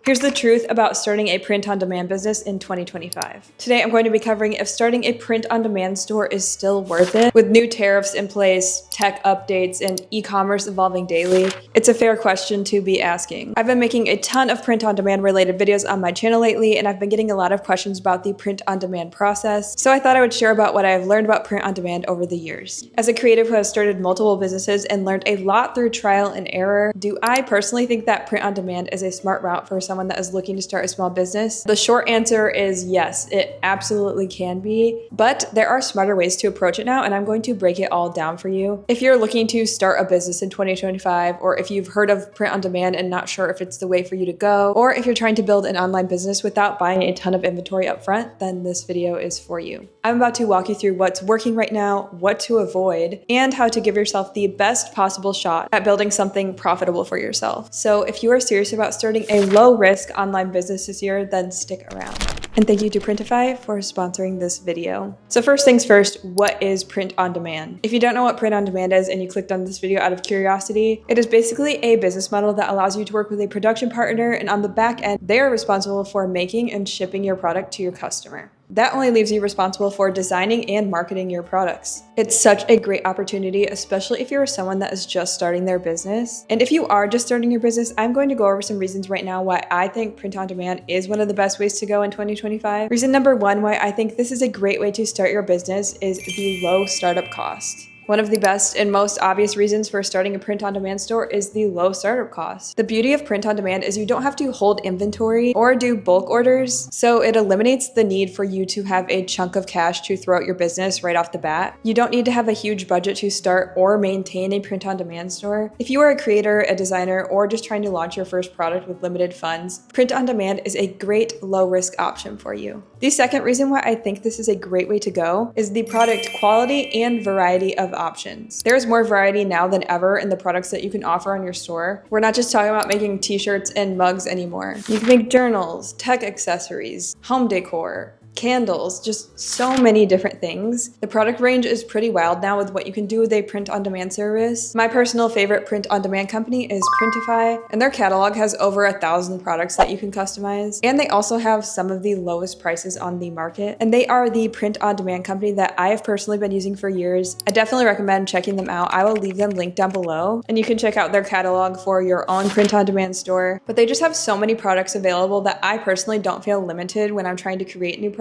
Here's the truth about starting a print-on-demand business in 2025. Today, I'm going to be covering if starting a print-on-demand store is still worth it. With new tariffs in place, tech updates, and e-commerce evolving daily, it's a fair question to be asking. I've been making a ton of print-on-demand related videos on my channel lately, and I've been getting a lot of questions about the print-on-demand process, so I thought I would share about what I've learned about print-on-demand over the years. As a creative who has started multiple businesses and learned a lot through trial and error, do I personally think that print-on-demand is a smart route for someone that is looking to start a small business? The short answer is yes, it absolutely can be, but there are smarter ways to approach it now, and I'm going to break it all down for you. If you're looking to start a business in 2025, or if you've heard of print on demand and not sure if it's the way for you to go, or if you're trying to build an online business without buying a ton of inventory up front, then this video is for you. I'm about to walk you through what's working right now, what to avoid, and how to give yourself the best possible shot at building something profitable for yourself. So if you are serious about starting a low-risk online business this year, then stick around. And thank you to Printify for sponsoring this video. So first things first, what is print on demand? If you don't know what print on demand is and you clicked on this video out of curiosity, it is basically a business model that allows you to work with a production partner, and on the back end, they are responsible for making and shipping your product to your customer. That only leaves you responsible for designing and marketing your products. It's such a great opportunity, especially if you're someone that is just starting their business. And if you are just starting your business, I'm going to go over some reasons right now why I think print on demand is one of the best ways to go in 2025. Reason number one why I think this is a great way to start your business is the low startup cost. One of the best and most obvious reasons for starting a print-on-demand store is the low startup cost. The beauty of print-on-demand is you don't have to hold inventory or do bulk orders, so it eliminates the need for you to have a chunk of cash to throw at your business right off the bat. You don't need to have a huge budget to start or maintain a print-on-demand store. If you are a creator, a designer, or just trying to launch your first product with limited funds, print-on-demand is a great low-risk option for you. The second reason why I think this is a great way to go is the product quality and variety of options. There's more variety now than ever in the products that you can offer on your store. We're not just talking about making t-shirts and mugs anymore. You can make journals, tech accessories, home decor, candles, just so many different things. The product range is pretty wild now with what you can do with a print-on-demand service. My personal favorite print-on-demand company is Printify, and their catalog has over 1,000 products that you can customize. And they also have some of the lowest prices on the market. And they are the print-on-demand company that I have personally been using for years. I definitely recommend checking them out. I will leave them linked down below, and you can check out their catalog for your own print-on-demand store. But they just have so many products available that I personally don't feel limited when I'm trying to create new products.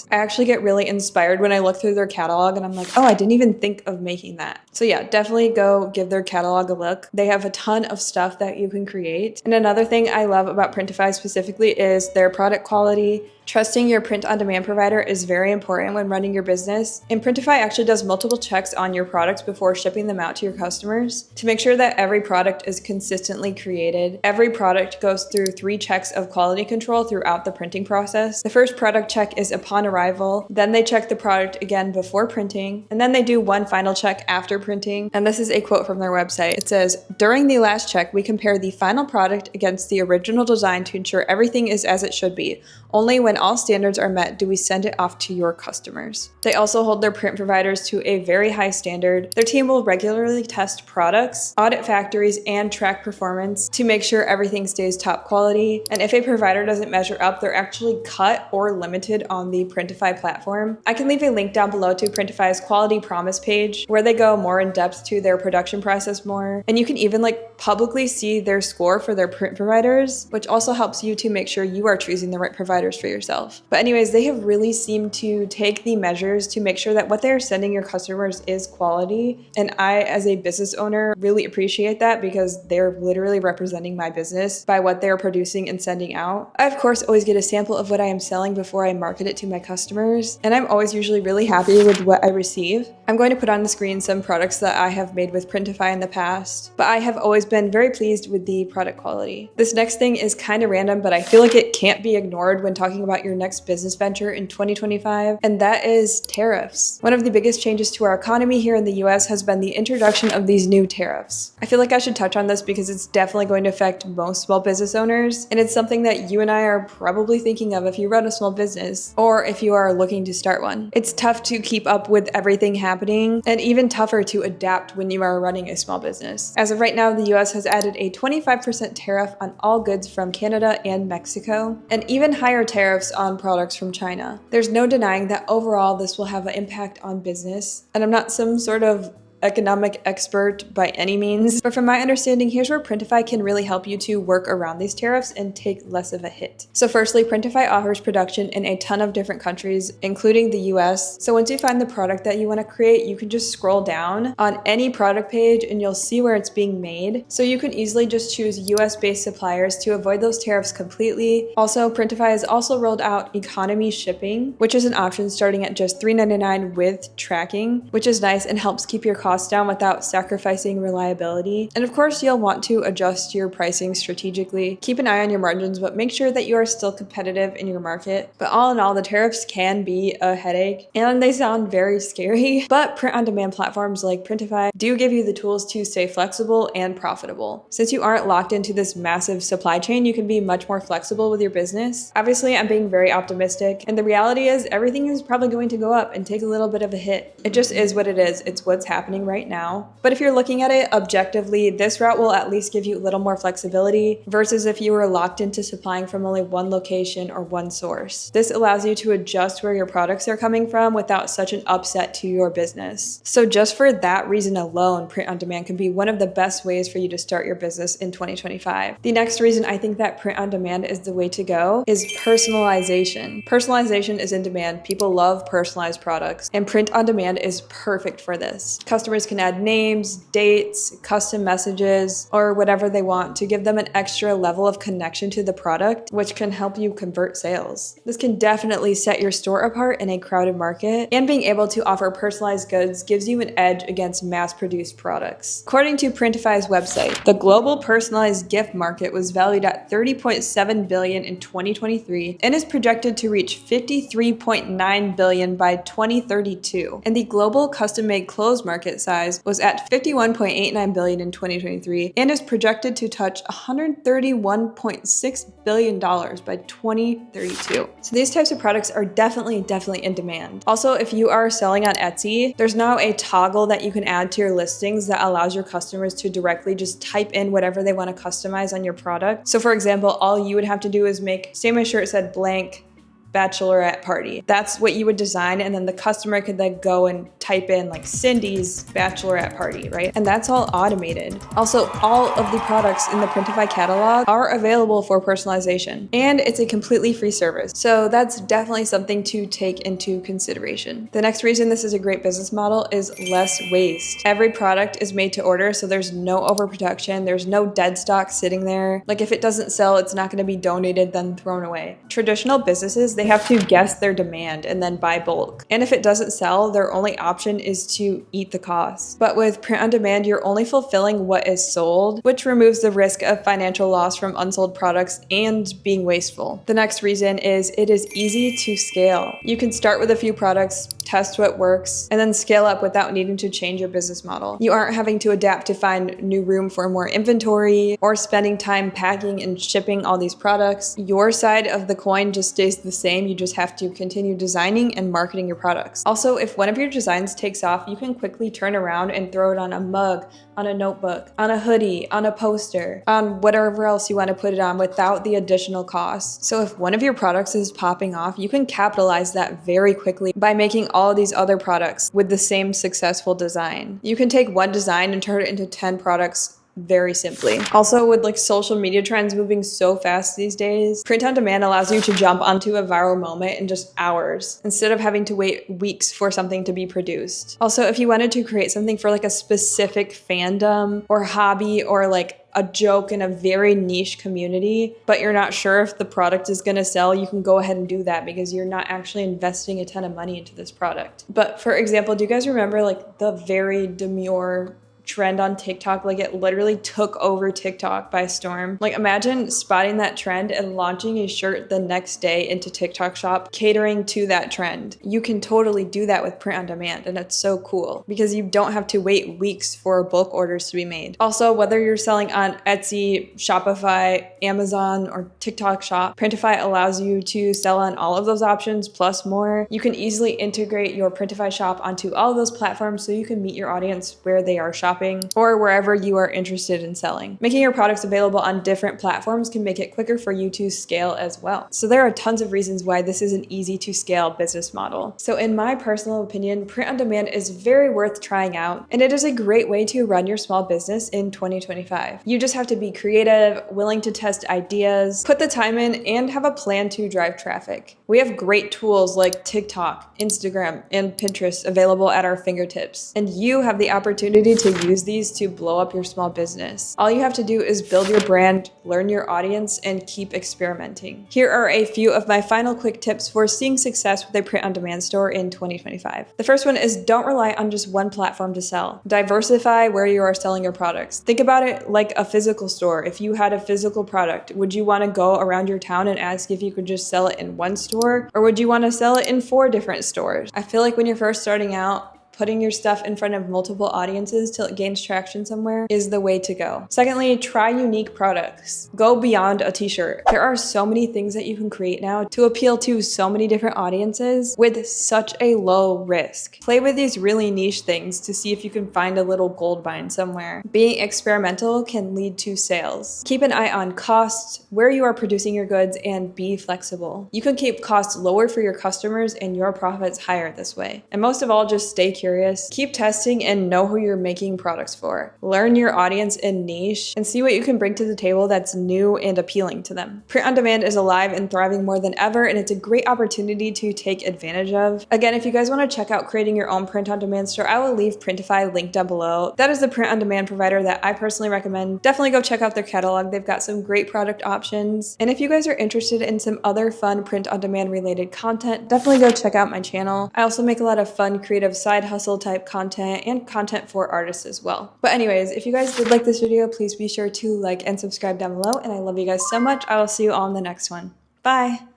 I actually get really inspired when I look through their catalog and I'm like, oh, I didn't even think of making that. So yeah, definitely go give their catalog a look. They have a ton of stuff that you can create. And another thing I love about Printify specifically is their product quality. Trusting your print-on-demand provider is very important when running your business, and Printify actually does multiple checks on your products before shipping them out to your customers to make sure that every product is consistently created. Every product goes through 3 checks of quality control throughout the printing process. The first product check is upon arrival, then they check the product again before printing, and then they do one final check after printing. And this is a quote from their website. It says, "During the last check, we compare the final product against the original design to ensure everything is as it should be. Only when all standards are met do we send it off to your customers." They also hold their print providers to a very high standard. Their team will regularly test products, audit factories, and track performance to make sure everything stays top quality. And if a provider doesn't measure up, they're actually cut or limited on the Printify platform. I can leave a link down below to Printify's quality promise page where they go more in depth to their production process more. And you can even publicly see their score for their print providers, which also helps you to make sure you are choosing the right providers for yourself. But anyways, they have really seemed to take the measures to make sure that what they're sending your customers is quality. And I, as a business owner, really appreciate that because they're literally representing my business by what they're producing and sending out. I, of course, always get a sample of what I am selling before I market it to my customers, and I'm always usually really happy with what I receive. I'm going to put on the screen some products that I have made with Printify in the past, but I have always been very pleased with the product quality. This next thing is kind of random, but I feel like it can't be ignored when talking about your next business venture in 2025, and that is tariffs. One of the biggest changes to our economy here in the US has been the introduction of these new tariffs. I feel like I should touch on this because it's definitely going to affect most small business owners, and it's something that you and I are probably thinking of if you run a small business or if you are looking to start one. It's tough to keep up with everything happening, and even tougher to adapt when you are running a small business. As of right now, the US has added a 25% tariff on all goods from Canada and Mexico, and even higher tariffs on products from China. There's no denying that overall this will have an impact on business, and I'm not some sort of economic expert by any means, but from my understanding, here's where Printify can really help you to work around these tariffs and take less of a hit. So firstly, Printify offers production in a ton of different countries, including the US. So once you find the product that you want to create, you can just scroll down on any product page and you'll see where it's being made. So you can easily just choose US-based suppliers to avoid those tariffs completely. Also, Printify has also rolled out economy shipping, which is an option starting at just $3.99 with tracking, which is nice and helps keep your costs down without sacrificing reliability. And of course, you'll want to adjust your pricing strategically. Keep an eye on your margins, but make sure that you are still competitive in your market. But all in all, the tariffs can be a headache and they sound very scary, but print-on-demand platforms like Printify do give you the tools to stay flexible and profitable. Since you aren't locked into this massive supply chain, you can be much more flexible with your business. Obviously, I'm being very optimistic, and the reality is everything is probably going to go up and take a little bit of a hit. It just is what it is. It's what's happening right now. But if you're looking at it objectively, this route will at least give you a little more flexibility versus if you were locked into supplying from only one location or one source. This allows you to adjust where your products are coming from without such an upset to your business. So just for that reason alone, print on demand can be one of the best ways for you to start your business in 2025. The next reason I think that print on demand is the way to go is personalization. Personalization is in demand. People love personalized products, and print on demand is perfect for this. Customers can add names, dates, custom messages, or whatever they want to give them an extra level of connection to the product, which can help you convert sales. This can definitely set your store apart in a crowded market, and being able to offer personalized goods gives you an edge against mass-produced products. According to Printify's website, the global personalized gift market was valued at $30.7 billion in 2023 and is projected to reach $53.9 billion by 2032. And the global custom-made clothes market size was at $51.89 billion in 2023 and is projected to touch $131.6 billion by 2032. So these types of products are definitely in demand. Also, if you are selling on Etsy, there's now a toggle that you can add to your listings that allows your customers to directly just type in whatever they want to customize on your product. So for example, all you would have to do is make, say my shirt said blank bachelorette party. That's what you would design, and then the customer could then go and type in like Cindy's bachelorette party, right? And that's all automated. Also, all of the products in the Printify catalog are available for personalization, and it's a completely free service. So that's definitely something to take into consideration. The next reason this is a great business model is less waste. Every product is made to order, so there's no overproduction, there's no dead stock sitting there. Like if it doesn't sell, it's not going to be donated then thrown away. Traditional businesses, they have to guess their demand and then buy bulk. And if it doesn't sell, their only option is to eat the cost. But with print on demand, you're only fulfilling what is sold, which removes the risk of financial loss from unsold products and being wasteful. The next reason is it is easy to scale. You can start with a few products, test what works, and then scale up without needing to change your business model. You aren't having to adapt to find new room for more inventory or spending time packing and shipping all these products. Your side of the coin just stays the same. You just have to continue designing and marketing your products. Also, if one of your designs takes off, you can quickly turn around and throw it on a mug, on a notebook, on a hoodie, on a poster, on whatever else you want to put it on without the additional cost. So if one of your products is popping off, you can capitalize that very quickly by making all of these other products with the same successful design. You can take one design and turn it into 10 products very simply. Also, with like social media trends moving so fast these days, print on demand allows you to jump onto a viral moment in just hours instead of having to wait weeks for something to be produced. Also, if you wanted to create something for like a specific fandom or hobby or like a joke in a very niche community, but you're not sure if the product is going to sell, you can go ahead and do that because you're not actually investing a ton of money into this product. But for example, do you guys remember like the very demure trend on TikTok. Like, it literally took over TikTok by storm. Like, imagine spotting that trend and launching a shirt the next day into TikTok shop, catering to that trend. You can totally do that with print on demand, and it's so cool because you don't have to wait weeks for bulk orders to be made. Also, whether you're selling on Etsy, Shopify, Amazon, or TikTok shop, Printify allows you to sell on all of those options plus more. You can easily integrate your Printify shop onto all of those platforms so you can meet your audience where they are shopping or wherever you are interested in selling. Making your products available on different platforms can make it quicker for you to scale as well. So there are tons of reasons why this is an easy to scale business model. So in my personal opinion, print on demand is very worth trying out, and it is a great way to run your small business in 2025. You just have to be creative, willing to test ideas, put the time in, and have a plan to drive traffic. We have great tools like TikTok, Instagram, and Pinterest available at our fingertips, and you have the opportunity to use these to blow up your small business. All you have to do is build your brand, learn your audience, and keep experimenting. Here are a few of my final quick tips for seeing success with a print-on-demand store in 2025. The first one is don't rely on just one platform to sell. Diversify where you are selling your products. Think about it like a physical store. If you had a physical product, would you want to go around your town and ask if you could just sell it in one store, or would you want to sell it in 4 different stores? I feel like when you're first starting out, putting your stuff in front of multiple audiences till it gains traction somewhere is the way to go. Secondly, try unique products. Go beyond a t-shirt. There are so many things that you can create now to appeal to so many different audiences with such a low risk. Play with these really niche things to see if you can find a little gold mine somewhere. Being experimental can lead to sales. Keep an eye on costs, where you are producing your goods, and be flexible. You can keep costs lower for your customers and your profits higher this way. And most of all, just stay curious, keep testing, and know who you're making products for. Learn your audience and niche and see what you can bring to the table that's new and appealing to them. Print on demand is alive and thriving more than ever, and it's a great opportunity to take advantage of. Again, if you guys want to check out creating your own print on demand store, I will leave Printify linked down below. That is the print on demand provider that I personally recommend. Definitely go check out their catalog. They've got some great product options. And if you guys are interested in some other fun print on demand related content, definitely go check out my channel. I also make a lot of fun creative side hustle type content and content for artists as well. But anyways, if you guys did like this video, please be sure to like and subscribe down below, and I love you guys so much. I will see you all in the next one. Bye!